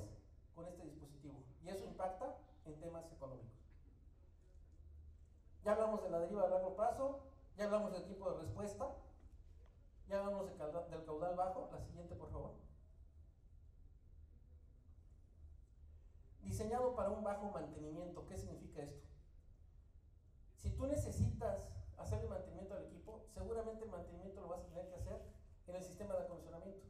con este dispositivo y eso impacta en temas económicos. Ya hablamos de la deriva a largo plazo, ya hablamos del tiempo de respuesta, ya hablamos del caudal bajo. La siguiente, por favor. Diseñado para un bajo mantenimiento. ¿Qué significa esto? Si tú necesitas hacerle mantenimiento al equipo, seguramente el mantenimiento lo vas a tener que hacer en el sistema de acondicionamiento.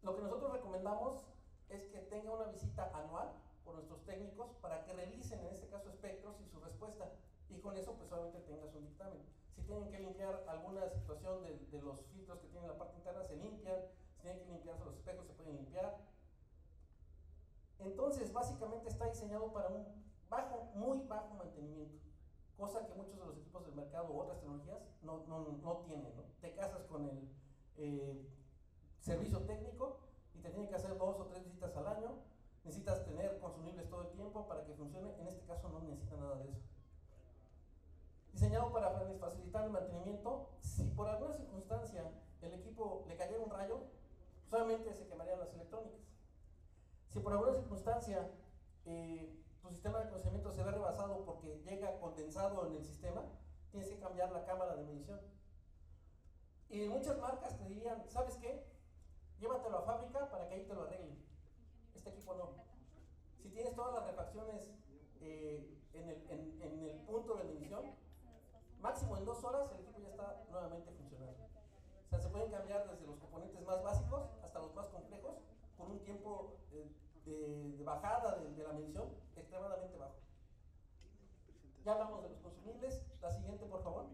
Lo que nosotros recomendamos es que tenga una visita anual por nuestros técnicos para que revisen, en este caso, espectros y su respuesta. Y con eso, pues, obviamente tengas un dictamen. Si tienen que limpiar alguna situación de los filtros que tienen en la parte interna, se limpian. Si tienen que limpiarse los espejos, se pueden limpiar. Entonces, básicamente está diseñado para un muy bajo mantenimiento. cosa que muchos de los equipos del mercado u otras tecnologías no tienen, ¿no? Te casas con el servicio técnico y te tienen que hacer 2 o 3 visitas al año, necesitas tener consumibles todo el tiempo para que funcione. En este caso no necesita nada de eso. Diseñado para facilitar el mantenimiento. Si por alguna circunstancia el equipo le cayera un rayo, solamente se quemarían las electrónicas. Si por alguna circunstancia tu sistema de conocimiento se ve rebasado porque llega condensado en el sistema, tienes que cambiar la cámara de medición. Y muchas marcas te dirían, ¿sabes qué? Llévatelo a fábrica para que ahí te lo arreglen. Este equipo no. Si tienes todas las refacciones en el punto de medición, máximo en 2 horas el equipo ya está nuevamente funcionando. O sea, se pueden cambiar desde los componentes más básicos hasta los más complejos por un tiempo de bajada de la medición extremadamente bajo. Ya hablamos de los consumibles. La siguiente, por favor.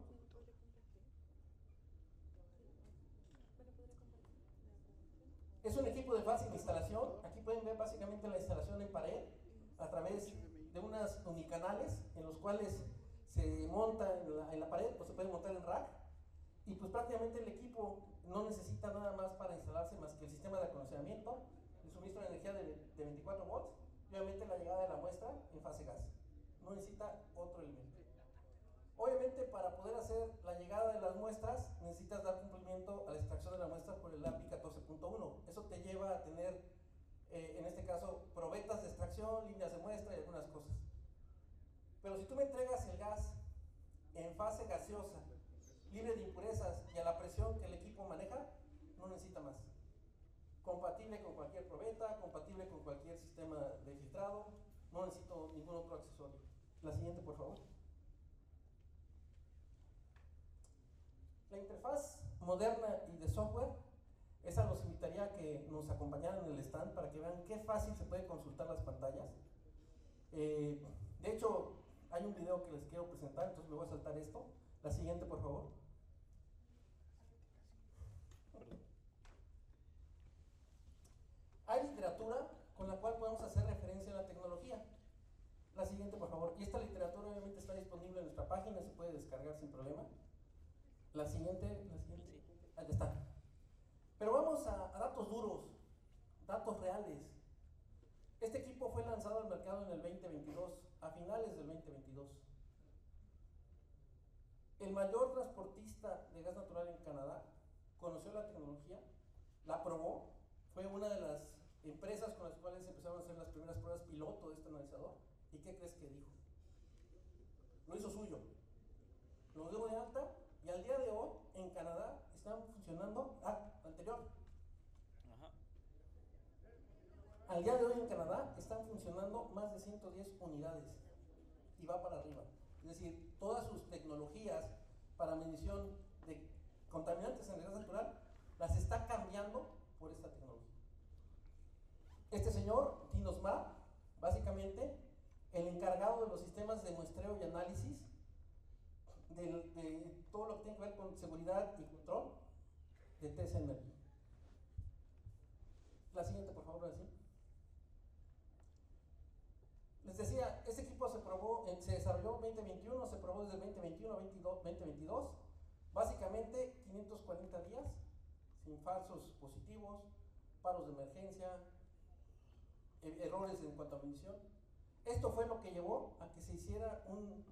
Es un equipo de fácil instalación. Aquí pueden ver básicamente la instalación en pared a través de unas unicanales en los cuales se monta en la pared o se puede montar en rack, y pues prácticamente el equipo no necesita nada más para instalarse más que el sistema de acondicionamiento, el suministro de energía de 24 volts y obviamente la llegada de la muestra en fase gas. No necesita otro elemento. Obviamente para poder hacer la llegada de las muestras necesitas dar cumplimiento a la extracción de la muestra por el API 14.1. Eso te lleva a tener, en este caso, probetas de extracción, líneas de muestra y algunas cosas. Pero si tú me entregas el gas en fase gaseosa, libre de impurezas y a la presión que el equipo maneja, no necesita más. Compatible con cualquier probeta, compatible con cualquier sistema de filtrado, no necesito ningún otro accesorio. La siguiente, por favor. La interfaz moderna y de software, esa los invitaría a que nos acompañaran en el stand para que vean qué fácil se puede consultar las pantallas. De hecho, hay un video que les quiero presentar, entonces me voy a saltar esto. La siguiente, por favor. Hay literatura con la cual podemos hacer referencia a la tecnología. La siguiente, por favor. Y esta literatura obviamente está disponible en nuestra página, se puede descargar sin problema. La siguiente. Ahí está. Pero vamos a datos duros, datos reales. Este equipo fue lanzado al mercado en el 2022, a finales del 2022. El mayor transportista de gas natural en Canadá conoció la tecnología, la probó, fue una de las empresas con las cuales empezaron a hacer las primeras pruebas piloto de este analizador. ¿Y qué crees que dijo? Lo hizo suyo, lo dio de alta y al día de hoy en Canadá están funcionando, anterior. Al día de hoy en Canadá están funcionando más de 110 unidades y va para arriba. Es decir, todas sus tecnologías para medición de contaminantes en el gas natural las está cambiando por esta tecnología. Este señor, Dinos Map, básicamente el encargado de los sistemas de muestreo y análisis de todo lo que tiene que ver con seguridad y control de TS Energy. La siguiente, por favor, así. Les decía, este equipo se desarrolló en 2021, se probó desde 2021 a 2022, básicamente 540 días, sin falsos positivos, paros de emergencia, errores en cuanto a medición. Esto fue lo que llevó a que se hiciera un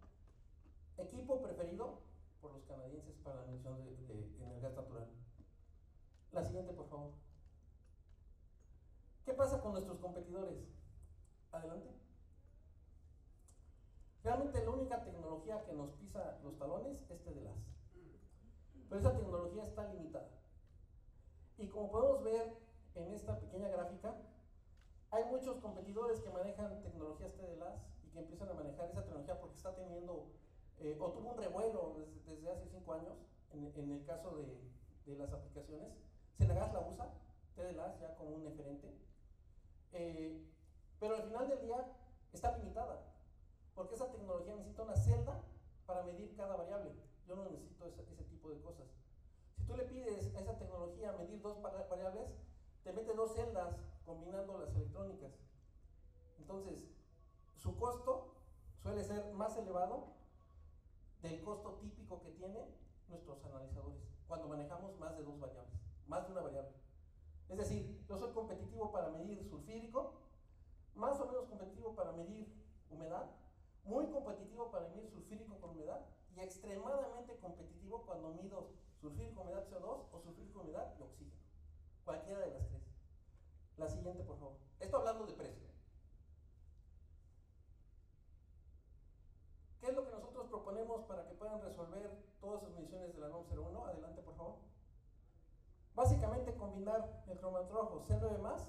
equipo preferido por los canadienses para la medición en el gas natural. La siguiente, por favor. ¿Qué pasa con nuestros competidores? Adelante. Realmente la única tecnología que nos pisa los talones es TDLAS. Pero esa tecnología está limitada. Y como podemos ver en esta pequeña gráfica, hay muchos competidores que manejan tecnologías TDLAS y que empiezan a manejar esa tecnología porque está teniendo, o tuvo un revuelo desde hace 5 años, en el caso de las aplicaciones. Senegas la usa, TDLAS ya como un referente, pero al final del día está limitada, porque esa tecnología necesita una celda para medir cada variable. Yo no necesito ese tipo de cosas. Si tú le pides a esa tecnología medir 2 variables, te mete 2 celdas combinando las electrónicas. Entonces, su costo suele ser más elevado del costo típico que tienen nuestros analizadores cuando manejamos más de dos variables, más de una variable. Es decir, yo soy competitivo para medir sulfídrico, más o menos competitivo para medir humedad, muy competitivo para medir sulfídrico con humedad y extremadamente competitivo cuando mido sulfídrico, humedad CO2 o sulfídrico, humedad y oxígeno. Cualquiera de las tres. La siguiente, por favor. Esto hablando de precio. ¿Qué es lo que nosotros proponemos para que puedan resolver todas sus mediciones de la NOM 01? Adelante, por favor. Básicamente combinar el cromatógrafo C9+,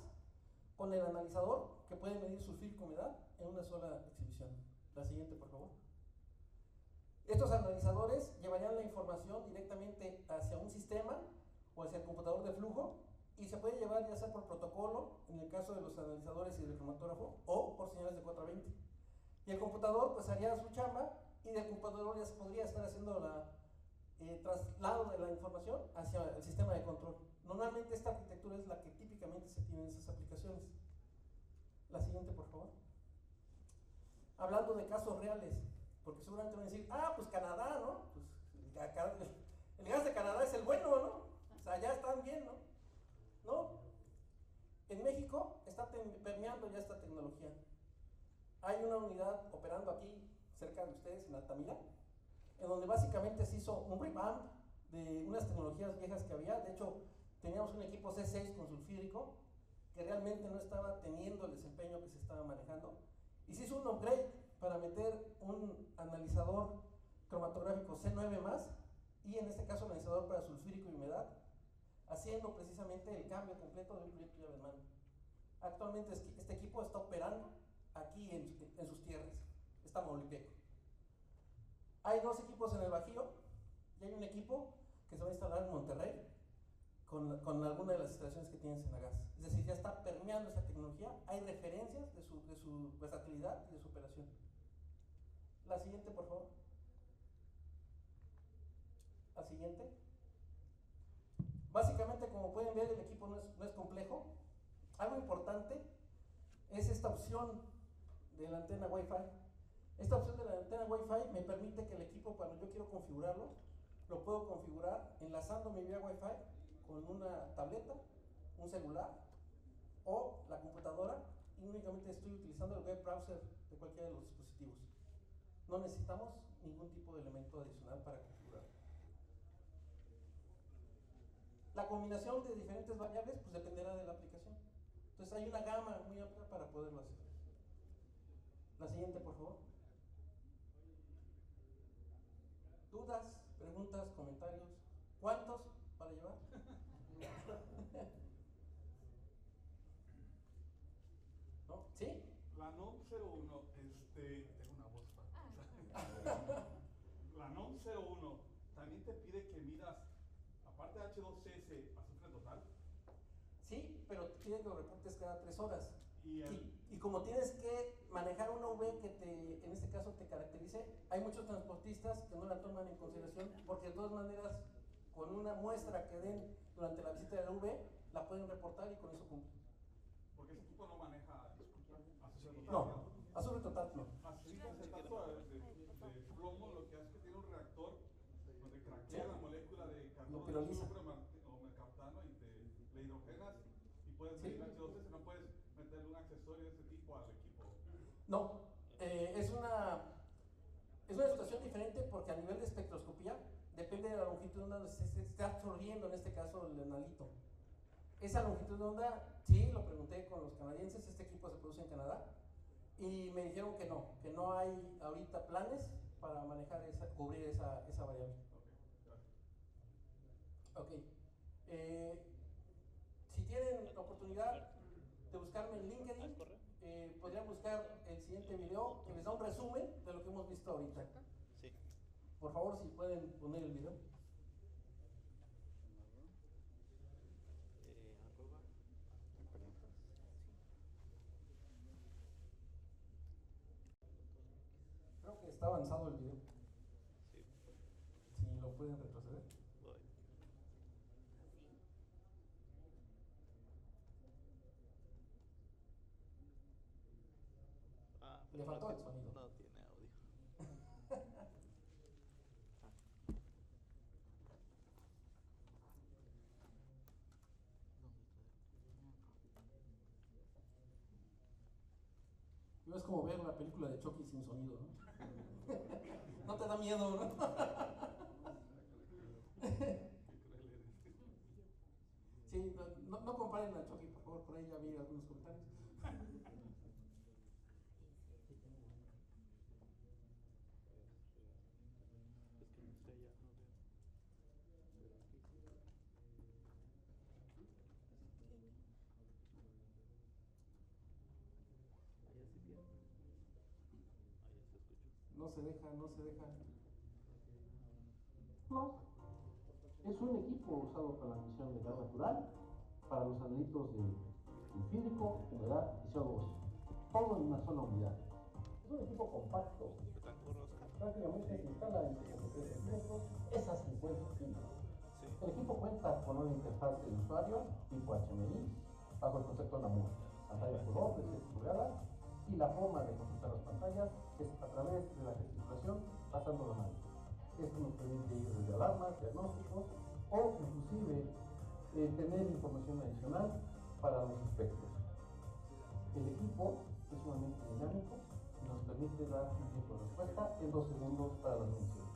con el analizador que puede medir sulfídrico, humedad en una sola exhibición. La siguiente, por favor. Estos analizadores llevarían la información directamente hacia un sistema o hacia el computador de flujo y se puede llevar ya sea por protocolo, en el caso de los analizadores y del cromatógrafo, o por señales de 420. Y el computador pues haría su chamba y del computador ya se podría estar haciendo el traslado de la información hacia el sistema de control. Normalmente esta arquitectura es la que típicamente se tiene en esas aplicaciones. La siguiente, por favor. Hablando de casos reales, porque seguramente van a decir, pues Canadá, ¿no? Pues el gas de Canadá es el bueno, ¿no? O sea, ya están bien, ¿no? No. En México está permeando ya esta tecnología. Hay una unidad operando aquí cerca de ustedes, en Altamira, en donde básicamente se hizo un revamp de unas tecnologías viejas que había. De hecho, teníamos un equipo C6 con sulfídrico que realmente no estaba teniendo el desempeño que se estaba manejando. Y se hizo un upgrade para meter un analizador cromatográfico C9+, y en este caso analizador para sulfídrico y humedad, haciendo precisamente el cambio completo de un proyecto llave en mano. Actualmente este equipo está operando aquí en sus tierras, está Tamaulipeco. Hay dos equipos en el Bajío y hay un equipo que se va a instalar en Monterrey con alguna de las instalaciones que tienen Senagas. Es decir, ya está permeando esa tecnología, hay referencias de su versatilidad y de su operación. La siguiente, por favor. La siguiente. Básicamente, como pueden ver, el equipo no es complejo. Algo importante es esta opción de la antena Wi-Fi. Esta opción de la antena Wi-Fi me permite que el equipo, cuando yo quiero configurarlo, lo puedo configurar enlazando mi vía Wi-Fi con una tableta, un celular o la computadora, y únicamente estoy utilizando el web browser de cualquiera de los dispositivos. No necesitamos ningún tipo de elemento adicional para configurar. La combinación de diferentes variables pues dependerá de la aplicación. Entonces hay una gama muy amplia para poderlo hacer. La siguiente, por favor. ¿Dudas, preguntas, comentarios? ¿Cuántos para llevar? ¿No? ¿Sí? La NOM 01, tengo una voz La NOM 01 también te pide que midas, aparte de H2S, azufre total. Sí, pero te piden que lo reportes cada 3 horas. Y como tienes que manejar una UV que en este caso te caracterice, hay muchos transportistas que no la toman en consideración porque de todas maneras con una muestra que den durante la visita de la UV la pueden reportar y con eso cumplen. Porque ese equipo no maneja, disculpa, azufre total. No, azufre total no. Azufre acetato de plomo lo que hace es que tiene un reactor donde craquea la molécula de carbono Lo piroliza. o mercaptano y le hidrogenas y puedes medir H2S, no puedes meterle un accesorio de ese tipo al equipo. No, es una situación diferente porque a nivel de espectroscopía depende de la longitud de onda donde se está absorbiendo, en este caso el analito. Esa longitud de onda, sí, lo pregunté con los canadienses, este equipo se produce en Canadá y me dijeron que no hay ahorita planes para manejar cubrir esa variable. Ok. Si tienen la oportunidad de buscarme en LinkedIn, podrían buscar el siguiente video que les da un resumen de lo que hemos visto ahorita. Sí. Por favor, si pueden poner el video. Creo que está avanzado el video. Sí. Si lo pueden retroceder. Voy. Le faltó el sonido. No tiene audio. No es como ver la película de Chucky sin sonido, ¿no? No te da miedo, ¿no? Sí, no comparen a Chucky, por favor, por ahí ya vi algunos comentarios. No se deja, no se deja. No, es un equipo usado para la misión de gas natural, para los analitos de sulfídrico, humedad y CO2. Todo en una sola unidad. Es un equipo compacto. Prácticamente se instala en 63 centímetros, es a 50 centímetros. El equipo cuenta con una interfaz de usuario tipo HMI, bajo el concepto de la música, pantalla de color de 7 pulgadas, y la forma de consultar las pantallas es a través de la gesticulación pasando la mano. Esto nos permite ir desde alarmas, diagnósticos o inclusive tener información adicional para los aspectos. El equipo es sumamente dinámico y nos permite dar un tiempo de respuesta en 2 segundos para las mediciones.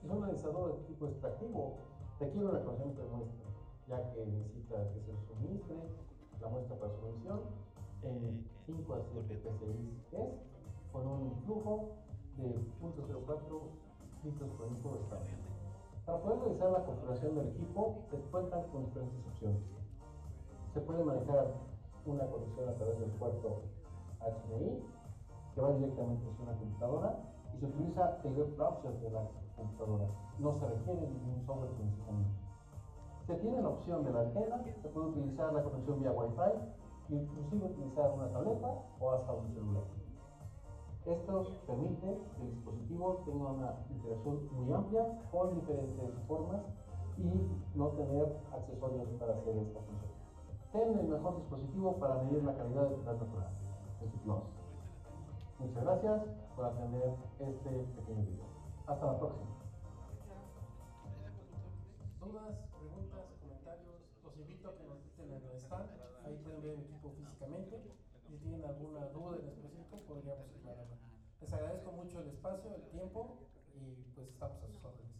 Es un analizador de tipo extractivo, requiere un reconocimiento de muestra, ya que necesita que se suministre la muestra para su medición en 5 a 7 PCIs con un flujo de 0.04 litros por minuto de estado. Para poder realizar la configuración del equipo se cuentan con diferentes opciones. Se puede manejar una conexión a través del puerto HDMI que va directamente hacia una computadora y se utiliza el web browser de la computadora. No se requiere ningún software de procesamiento. Se tiene la opción de la antena, se puede utilizar la conexión vía Wi-Fi e inclusive utilizar una tableta o hasta un celular. Esto permite que el dispositivo tenga una interacción muy amplia con diferentes formas y no tener accesorios para hacer esta función. Ten el mejor dispositivo para medir la calidad de gas natural, el Plus. Muchas gracias por atender este pequeño video. Hasta la próxima. Dudas, preguntas, comentarios, los invito a que nos visiten en el stand. Ahí pueden ver el equipo físicamente. Si tienen alguna duda en específico, podríamos aclararla. Les agradezco mucho el espacio, el tiempo y pues estamos a sus órdenes.